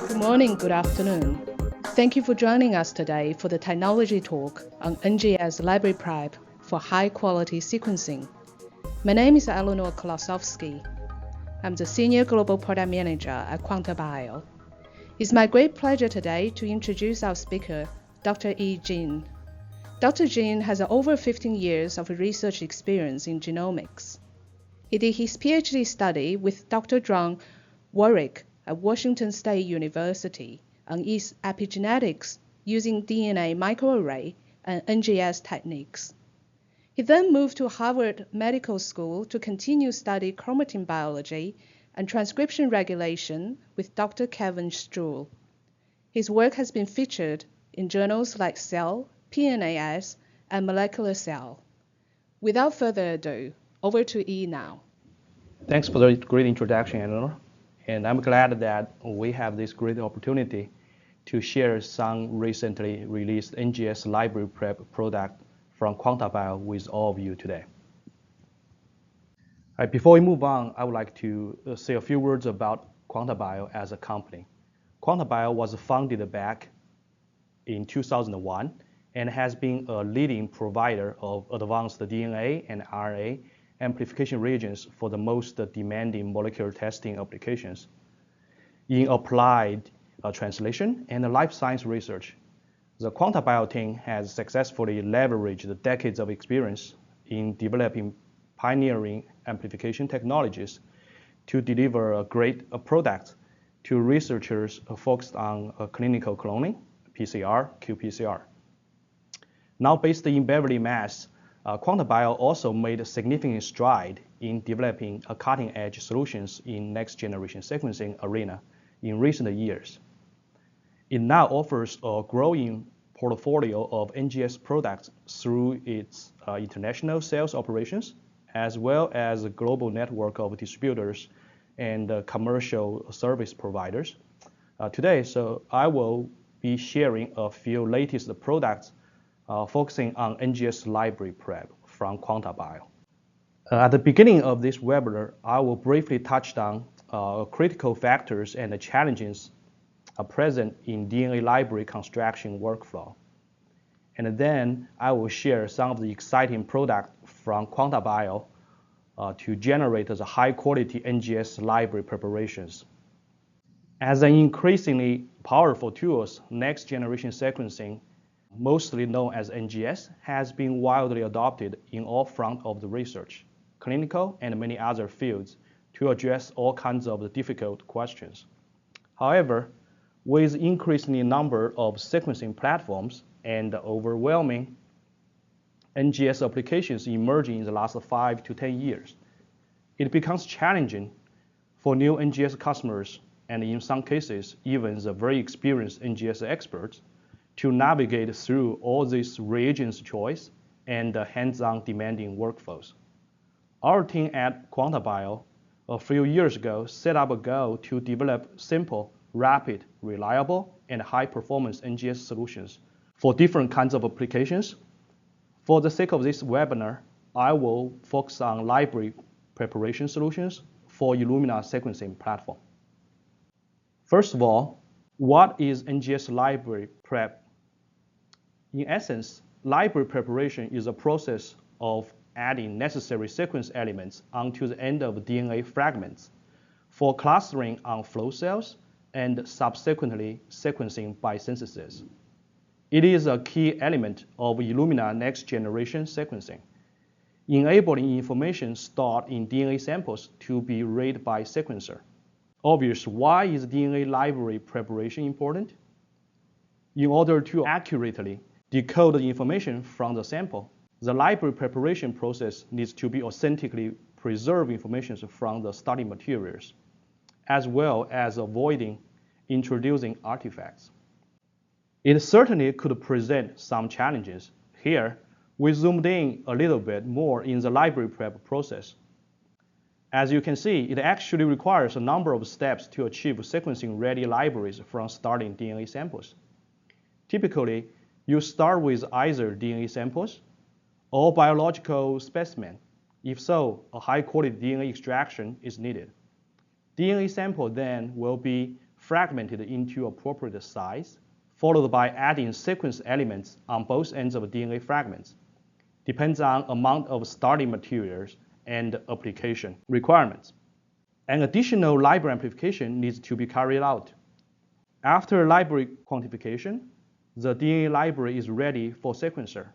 Good morning, good afternoon. Thank you for joining us today for the technology talk on NGS library prep for high-quality sequencing. My name is Eleanor Kolosowski. I'm the Senior Global Product Manager at QuantaBio. It's my great pleasure today to introduce our speaker, Dr. Yi Jin. Dr. Jin has over 15 years of research experience in genomics. He did his PhD study with Dr. John Warwick at Washington State University on epigenetics using DNA microarray and NGS techniques. He then moved to Harvard Medical School to continue study chromatin biology and transcription regulation with Dr. Kevin Struhl. His work has been featured in journals like Cell, PNAS, and Molecular Cell. Without further ado, over to E now. Thanks for the great introduction, Eleanor. And I'm glad that we have this great opportunity to share some recently released NGS library prep product from QuantaBio with all of you today. Before we move on, I would like to say a few words about QuantaBio as a company. QuantaBio was founded back in 2001 and has been a leading provider of advanced DNA and RNA amplification reagents for the most demanding molecular testing applications. In applied translation and life science research, the QuantaBio team has successfully leveraged the decades of experience in developing pioneering amplification technologies to deliver great products to researchers focused on clinical cloning, PCR, qPCR. Now based in Beverly, Mass., QuantaBio also made a significant stride in developing cutting-edge solutions in next-generation sequencing arena in recent years. It now offers a growing portfolio of NGS products through its international sales operations, as well as a global network of distributors and commercial service providers. Today, I will be sharing a few latest products focusing on NGS library prep from QuantaBio. At the beginning of this webinar, I will briefly touch on critical factors and the challenges present in DNA library construction workflow. And then I will share some of the exciting products from QuantaBio to generate the high-quality NGS library preparations. As an increasingly powerful tool, next-generation sequencing, mostly known as NGS, has been widely adopted in all fronts of the research, clinical, and many other fields to address all kinds of difficult questions. However, with increasing number of sequencing platforms and overwhelming NGS applications emerging in the last 5 to 10 years, it becomes challenging for new NGS customers, and in some cases, even the very experienced NGS experts, to navigate through all these reagents choice and hands-on demanding workflows. Our team at QuantaBio a few years ago set up a goal to develop simple, rapid, reliable, and high-performance NGS solutions for different kinds of applications. For the sake of this webinar, I will focus on library preparation solutions for Illumina sequencing platform. First of all, what is NGS library prep? In essence, library preparation is a process of adding necessary sequence elements onto the end of DNA fragments for clustering on flow cells and subsequently sequencing by synthesis. It is a key element of Illumina next-generation sequencing, enabling information stored in DNA samples to be read by sequencer. Obviously, why is DNA library preparation important? In order to accurately decode the information from the sample, the library preparation process needs to be authentically preserve information from the study materials, as well as avoiding introducing artifacts. It certainly could present some challenges. Here, we zoomed in a little bit more in the library prep process. As you can see, it actually requires a number of steps to achieve sequencing-ready libraries from starting DNA samples. Typically, you start with either DNA samples or biological specimen. If so, a high-quality DNA extraction is needed. DNA sample then will be fragmented into appropriate size, followed by adding sequence elements on both ends of DNA fragments. Depends on amount of starting materials and application requirements. An additional library amplification needs to be carried out. After library quantification, the DNA library is ready for sequencer.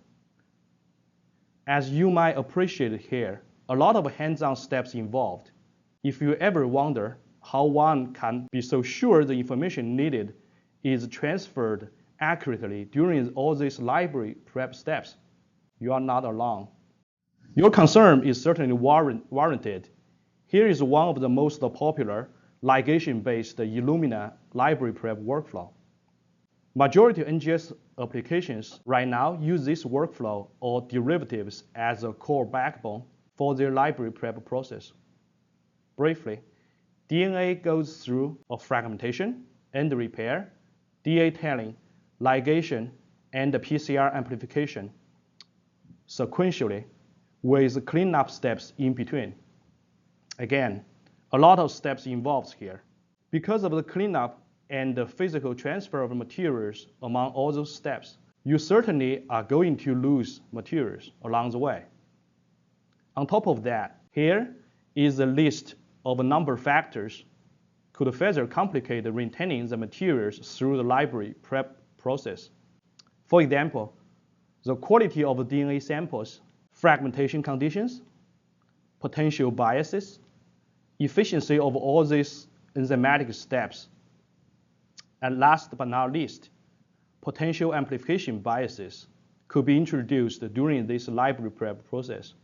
As you might appreciate here, a lot of hands-on steps involved. If you ever wonder how one can be so sure the information needed is transferred accurately during all these library prep steps, you are not alone. Your concern is certainly warranted. Here is one of the most popular ligation-based Illumina library prep workflow. Majority of NGS applications right now use this workflow or derivatives as a core backbone for their library prep process. Briefly, DNA goes through a fragmentation, end repair, detailing, ligation, and PCR amplification sequentially with cleanup steps in between. Again, a lot of steps involved here. Because of the cleanup and the physical transfer of materials among all those steps, you certainly are going to lose materials along the way. On top of that, here is a list of a number of factors could further complicate retaining the materials through the library prep process. For example, the quality of DNA samples, fragmentation conditions, potential biases, efficiency of all these enzymatic steps, and last but not least, potential amplification biases could be introduced during this library prep process.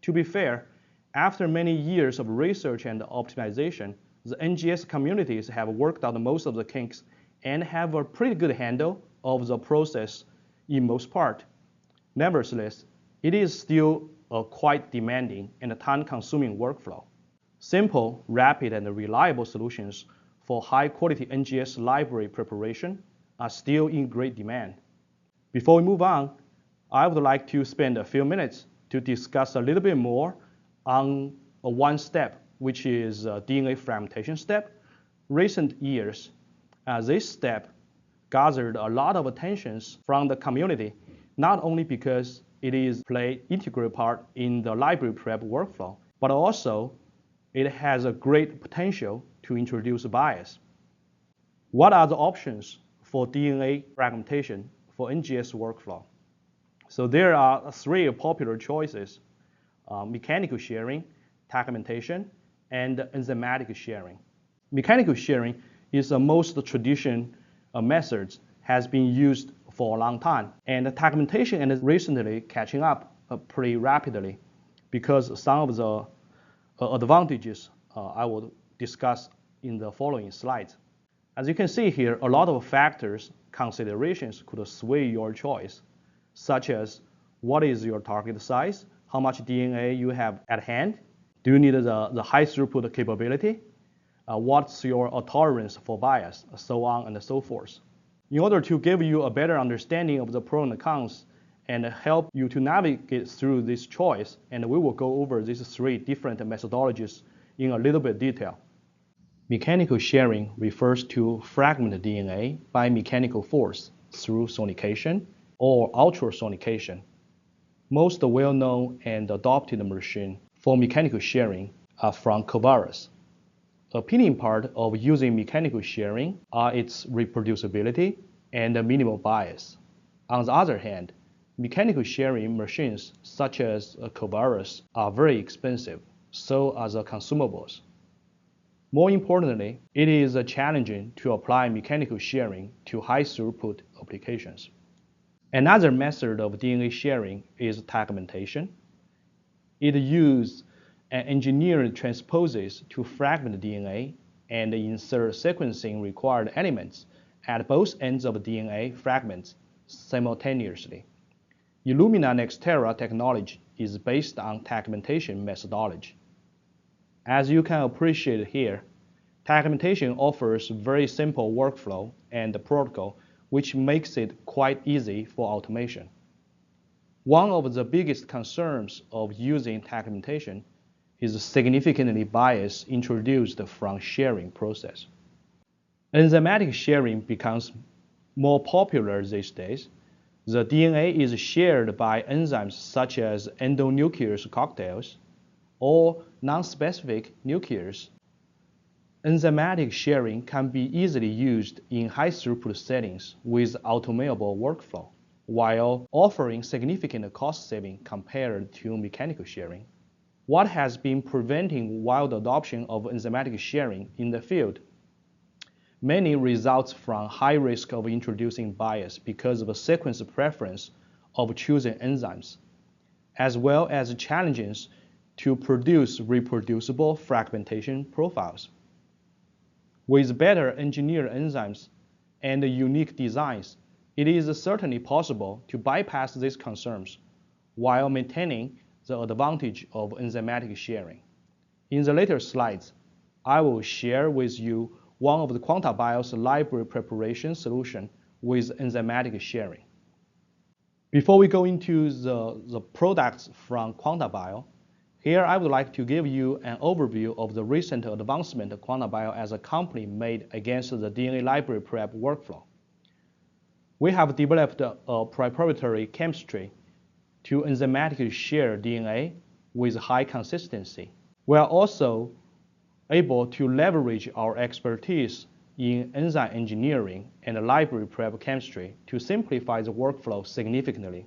To be fair, after many years of research and optimization, the NGS communities have worked out most of the kinks and have a pretty good handle of the process in most part. Nevertheless, it is still a quite demanding and time-consuming workflow. Simple, rapid, and reliable solutions for high-quality NGS library preparation are still in great demand. Before we move on, I would like to spend a few minutes to discuss a little bit more on one step, which is DNA fragmentation step. Recent years, this step gathered a lot of attention from the community, not only because it is play integral part in the library prep workflow, but also it has a great potential to introduce bias. What are the options for DNA fragmentation for NGS workflow? So there are three popular choices: mechanical sharing, documentation, and enzymatic sharing. Mechanical sharing is the most traditional method, has been used for a long time, and documentation is recently catching up pretty rapidly because some of the advantages I will discuss in the following slides. As you can see here, a lot of factors, considerations could sway your choice, such as what is your target size, how much DNA you have at hand, do you need the high throughput capability, what's your tolerance for bias, so on and so forth. In order to give you a better understanding of the pros and cons and help you to navigate through this choice, and we will go over these three different methodologies in a little bit detail. Mechanical sharing refers to fragment DNA by mechanical force through sonication or ultrasonication. Most well-known and adopted machine for mechanical sharing are from Covaris. Appealing part of using mechanical sharing are its reproducibility and minimal bias. On the other hand, mechanical sharing machines such as Covaris are very expensive, so are the consumables. More importantly, it is challenging to apply mechanical sharing to high throughput applications. Another method of DNA sharing is documentation. It uses engineered transposes to fragment DNA and insert sequencing required elements at both ends of DNA fragments simultaneously. Illumina Nextera technology is based on documentation methodology. As you can appreciate here, documentation offers very simple workflow and protocol, which makes it quite easy for automation. One of the biggest concerns of using documentation is significantly bias introduced from sharing process. Enzymatic sharing becomes more popular these days. The DNA is shared by enzymes such as endonuclease cocktails or nonspecific nucleases. Enzymatic sharing can be easily used in high-throughput settings with automatable workflow, while offering significant cost saving compared to mechanical sharing. What has been preventing wide adoption of enzymatic sharing in the field? Many results from high risk of introducing bias because of a sequence preference of choosing enzymes, as well as challenges to produce reproducible fragmentation profiles. With better engineered enzymes and unique designs, it is certainly possible to bypass these concerns while maintaining the advantage of enzymatic sharing. In the later slides, I will share with you one of the QuantaBio's library preparation solution with enzymatic sharing. Before we go into the products from QuantaBio, here I would like to give you an overview of the recent advancement QuantaBio as a company made against the DNA library prep workflow. We have developed a proprietary chemistry to enzymatically share DNA with high consistency. We are also able to leverage our expertise in enzyme engineering and library prep chemistry to simplify the workflow significantly.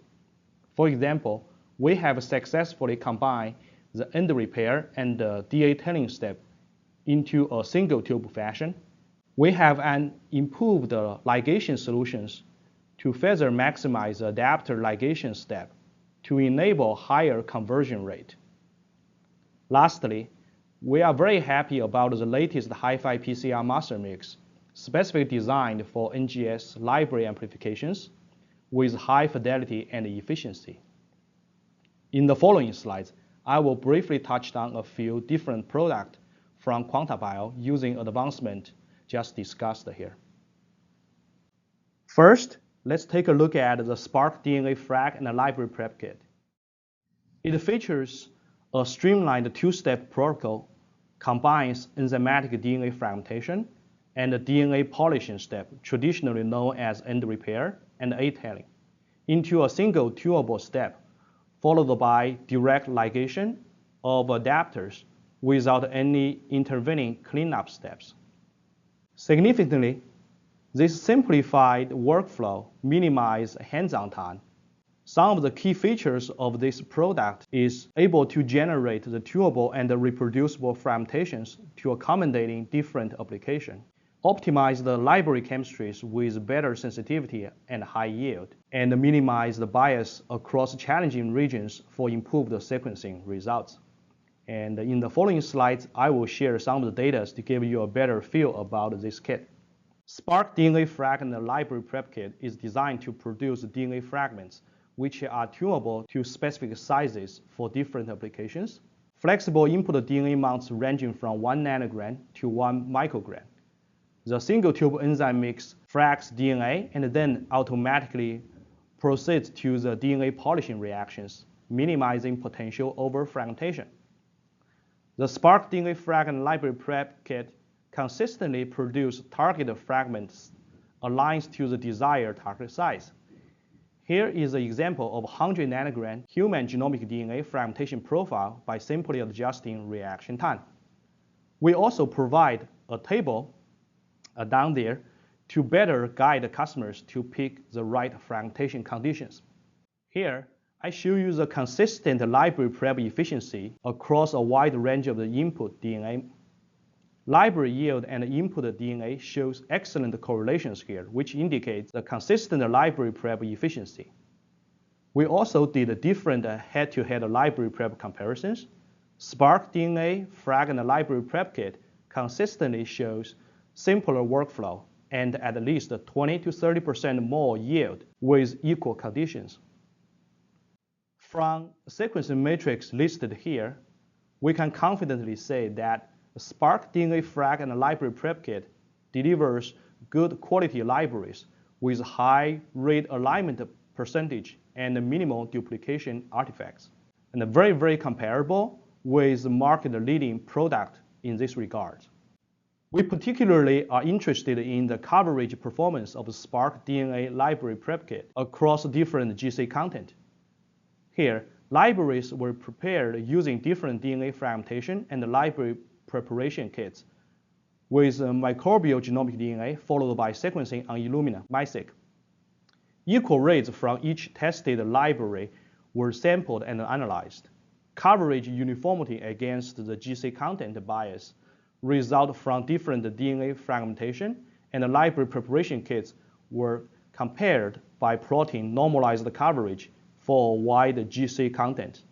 For example, we have successfully combined the end repair and the DNA tailing step into a single tube fashion. We have an improved ligation solutions to further maximize the adapter ligation step to enable higher conversion rate. Lastly, we are very happy about the latest Hi-Fi PCR master mix, specifically designed for NGS library amplifications with high fidelity and efficiency. In the following slides, I will briefly touch on a few different products from QuantaBio using advancement just discussed here. First, let's take a look at the SparQ DNA Frag and Library Prep Kit. It features a streamlined two-step protocol, combines enzymatic DNA fragmentation and the DNA polishing step, traditionally known as end repair and A-tailing, into a single tunable step, followed by direct ligation of adapters without any intervening cleanup steps. Significantly, this simplified workflow minimizes hands-on time. Some of the key features of this product is able to generate the tunable and the reproducible fragmentations to accommodating different applications, optimize the library chemistries with better sensitivity and high yield, and minimize the bias across challenging regions for improved sequencing results. And in the following slides, I will share some of the data to give you a better feel about this kit. SparQ DNA Frag and Library Prep Kit is designed to produce DNA fragments which are tunable to specific sizes for different applications. Flexible input DNA amounts ranging from 1 nanogram to 1 microgram. The single tube enzyme mix frags DNA and then automatically proceeds to the DNA polishing reactions, minimizing potential over-fragmentation. The SparQ DNA Frag and Library Prep Kit consistently produces targeted fragments aligned to the desired target size. Here is an example of 100 nanogram human genomic DNA fragmentation profile by simply adjusting reaction time. We also provide a table down there to better guide the customers to pick the right fragmentation conditions. Here, I show you the consistent library prep efficiency across a wide range of the input DNA. Library yield and input DNA shows excellent correlations here, which indicates the consistent library prep efficiency. We also did different head-to-head library prep comparisons. SparQ DNA Frag and Library Prep Kit consistently shows simpler workflow and at least 20 to 30% more yield with equal conditions. From sequencing matrix listed here, we can confidently say that SparQ DNA Frag and Library Prep Kit delivers good quality libraries with high read alignment percentage and minimal duplication artifacts, and very comparable with market-leading product in this regard. We particularly are interested in the coverage performance of the SparQ DNA library prep kit across different GC content. Here, libraries were prepared using different DNA fragmentation and library preparation kits with microbial genomic DNA followed by sequencing on Illumina MiSeq. Equal rates from each tested library were sampled and analyzed. Coverage uniformity against the GC content bias result from different DNA fragmentation, and the library preparation kits were compared by plotting normalized coverage for a wide GC content.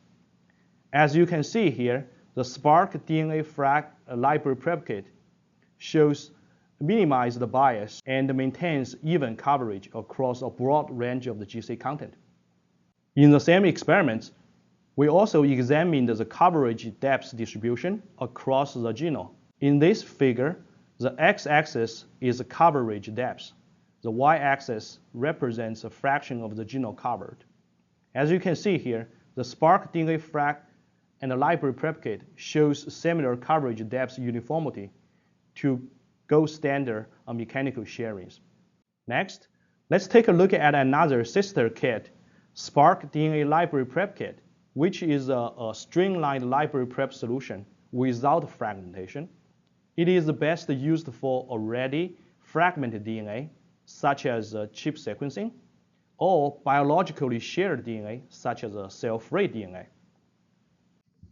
As you can see here, the SparQ DNA frag library prep kit shows minimized bias and maintains even coverage across a broad range of the GC content. In the same experiments, we also examined the coverage depth distribution across the genome. In this figure, the x-axis is coverage depth. The y-axis represents a fraction of the genome covered. As you can see here, the SparQ DNA frag and the library prep kit shows similar coverage depth uniformity to gold standard on mechanical sharings. Next, let's take a look at another sister kit, SparQ DNA library prep kit, which is a streamlined library prep solution without fragmentation. It is best used for already fragmented DNA, such as chip sequencing, or biologically shared DNA, such as cell-free DNA.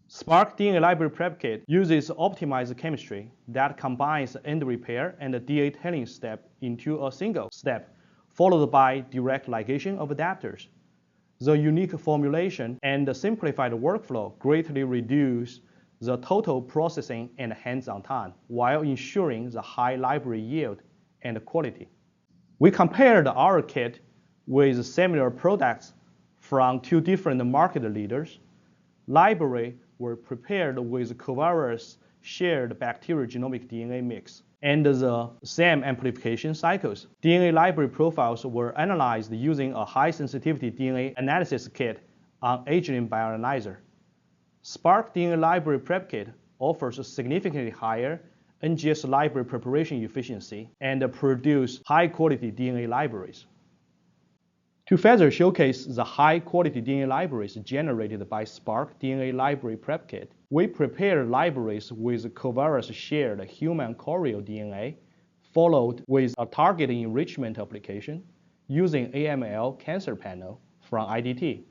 SparQ DNA library prep kit uses optimized chemistry that combines end repair and the detailing step into a single step, followed by direct ligation of adapters. The unique formulation and the simplified workflow greatly reduce the total processing and hands-on time while ensuring the high library yield and quality. We compared our kit with similar products from two different market leaders. Library were prepared with covariance shared bacterial genomic DNA mix and the same amplification cycles. DNA library profiles were analyzed using a high-sensitivity DNA analysis kit on Agilent Bioanalyzer. SparQ DNA library prep kit offers a significantly higher NGS library preparation efficiency and produce high-quality DNA libraries. To further showcase the high-quality DNA libraries generated by SparQ DNA library prep kit, we prepared libraries with covariance shared human chorial DNA, followed with a target enrichment application using AML cancer panel from IDT.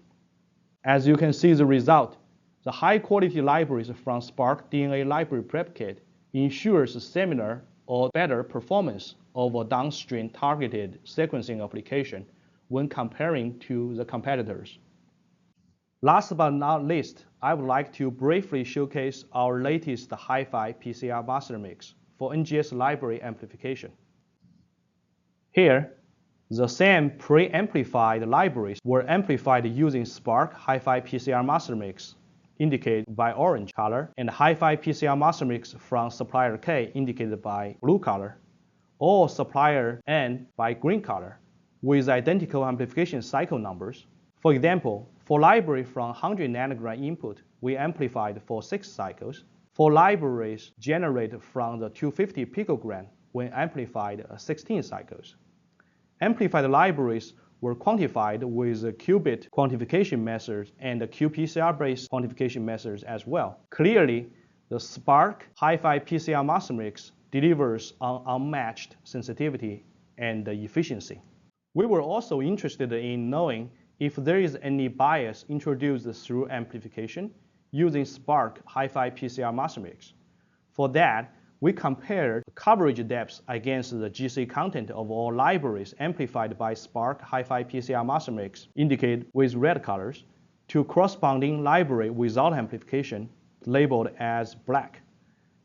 As you can see the result, the high-quality libraries from SparQ DNA library prep kit ensures similar or better performance of a downstream targeted sequencing application when comparing to the competitors. Last but not least, I would like to briefly showcase our latest Hi-Fi PCR master mix for NGS library amplification. Here, the same pre-amplified libraries were amplified using SparQ Hi-Fi PCR master mix, indicated by orange color, and Hi-Fi PCR master mix from supplier K, indicated by blue color, or supplier N by green color, with identical amplification cycle numbers. For example, for library from 100 nanogram input, we amplified for 6 cycles. For libraries generated from the 250 picogram, we amplified 16 cycles. Amplified libraries were quantified with qubit quantification methods and qPCR-based quantification methods as well. Clearly, the SparQ Hi-Fi PCR master mix delivers on unmatched sensitivity and efficiency. We were also interested in knowing if there is any bias introduced through amplification using SparQ Hi-Fi PCR master mix. For that, we compared coverage depths against the GC content of all libraries amplified by SparQ Hi-Fi PCR master mix, indicated with red colors, to corresponding library without amplification, labeled as black.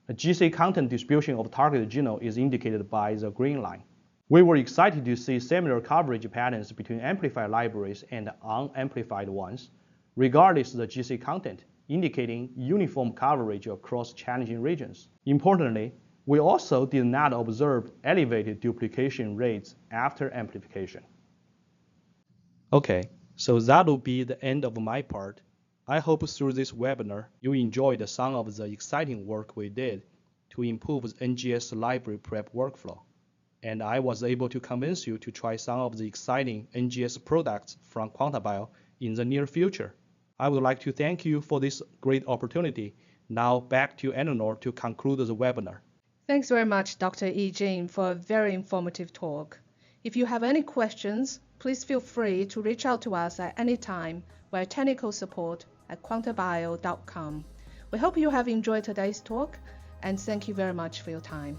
A GC content distribution of target genome is indicated by the green line. We were excited to see similar coverage patterns between amplified libraries and unamplified ones, regardless of the GC content, indicating uniform coverage across challenging regions. Importantly, we also did not observe elevated duplication rates after amplification. Okay, so that will be the end of my part. I hope through this webinar you enjoyed some of the exciting work we did to improve the NGS library prep workflow. And I was able to convince you to try some of the exciting NGS products from QuantaBio in the near future. I would like to thank you for this great opportunity. Now back to Eleanor to conclude the webinar. Thanks very much, Dr. Yijing, for a very informative talk. If you have any questions, please feel free to reach out to us at any time via technical support at quantabio.com. We hope you have enjoyed today's talk, and thank you very much for your time.